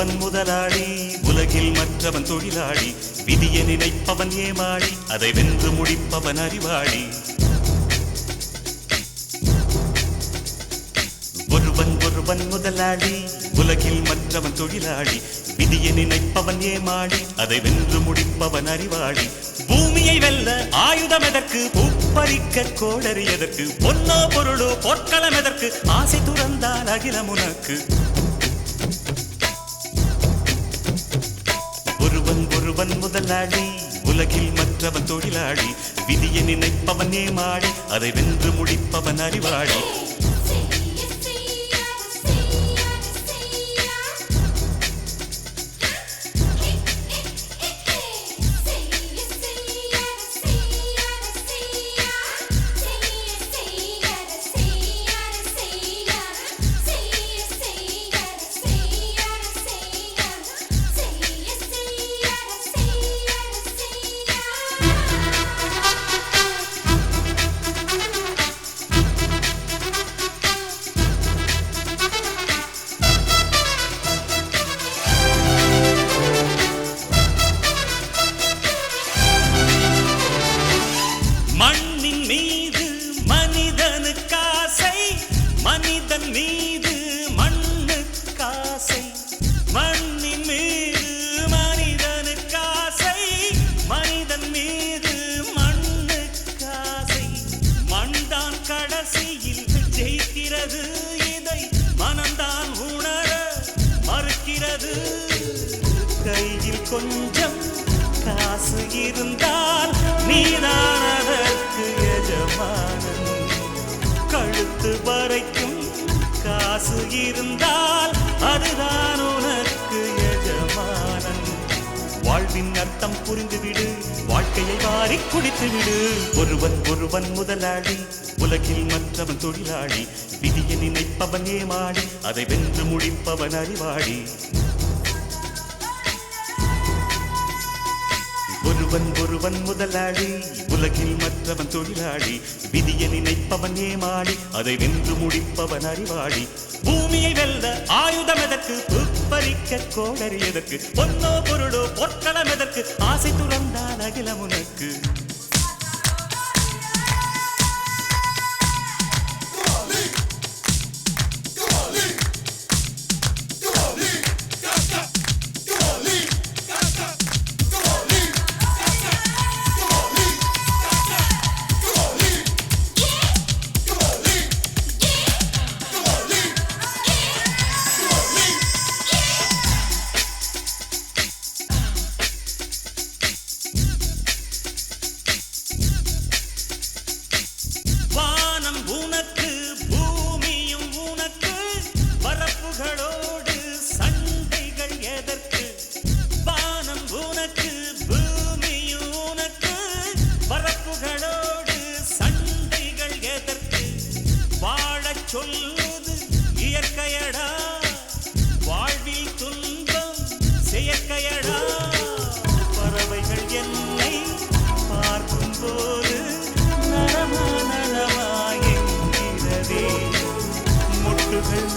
ஒருவன் முதலாளி, உலகில் மற்றவன் தொழிலாளி. விதியை நினைப்பவன் ஏமாளி, அதை வென்று முடிப்பவன் அறிவாளி. ஒருவன் முதலாளி, உலகில் மற்றவன் தொழிலாளி. விதியை நினைப்பவன் ஏமாளி, அதை வென்று முடிப்பவன் அறிவாளி. பூமியை வெல்ல ஆயுதம் எதற்கு, பூப்பறிக்க கோடரி எதற்கு, பொன்னோ பொருளோ பொற்களம் எதற்கு, ஆசை துறந்தால் அகிலம் உனக்கு. ஒருவன் முதலாளி, உலகில் மற்றவன் தொழிலாளி. விதியை நினைப்பவன் ஏமாளி, அதை வென்று முடிப்பவன் அறிவாளி. மனிதன் மீது மண்ணுக்காசை, மண்ணின் மீது மனிதனுக்காசை, மனிதன் மீது மண்ணுக்காசை. மண்தான் கடைசியில் ஜெயிக்கிறது, இதை மனம்தான் உணர மறுக்கிறது. கையில் கொஞ்சம் காசு இருந்தால் நீதான் அதற்கு எஜமானன். கழுத்து வரைக்கும் காசு இருந்தால் அதுதான் உனக்கு எஜமானன். வாழ்வின் அர்த்தம் புரிந்துவிடு, வாழ்க்கையை வாரி குடித்துவிடு. ஒருவன் முதலாளி, உலகில் மற்றவன் தொழிலாளி. விதியை நினைப்பவன் ஏமாளி, அதை வென்று முடிப்பவன் அறிவாளி. ஒருவன் முதலாளி, உலகில் மற்றவன் தொழிலாளி. விதியை நினைப்பவன் ஏமாளி, அதை வென்று முடிப்பவன் அறிவாளி. பூமியை வெல்ல ஆயுதம் எதற்கு, பூப்பறிக்க கோடரி எதற்கு, பொன்னோ பொருளோ பொற்களம் எதற்கு, ஆசை துறந்தால் அகிலம் உனக்கு. சொல்லுது இயற்கையடா, வாழ்வில் துன்பம் செயற்கையடா. பறவைகள் என்னை பார்க்கும் போது நலமா என்கிறதே, முட்டுகள்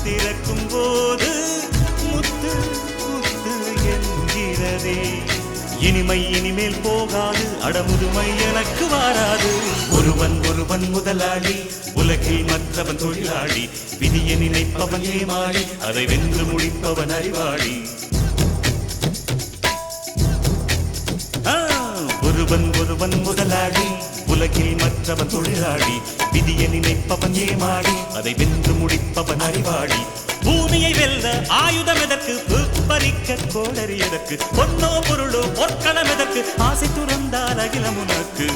திறக்கும் போது முத்து முத்து என்கிறதே. இனிமை இனிமேல் போகாது, அடமுதுமை எனக்கு வாராது. ஒருவன் முதலாளி, உலகில் மற்றவன் தொழிலாளி. விதியை நினைப்பவன் ஏமாளி, அதை வென்று முடிப்பவன் அறிவாளி. ஒருவன் முதலாளி, உலகில் மற்றவன் தொழிலாளி. விதியை நினைப்பவன் ஏமாளி, அதை வென்று முடிப்பவன் அறிவாளி. பூமியை வெல்ல ஆயுதம் எதற்கு, பூப்பறிக்க கோடரி எதற்கு, பொன்னோ பொருளோ பொற்களம் எதற்கு, ஆசை துறந்தால் அகிலம் உனக்கு.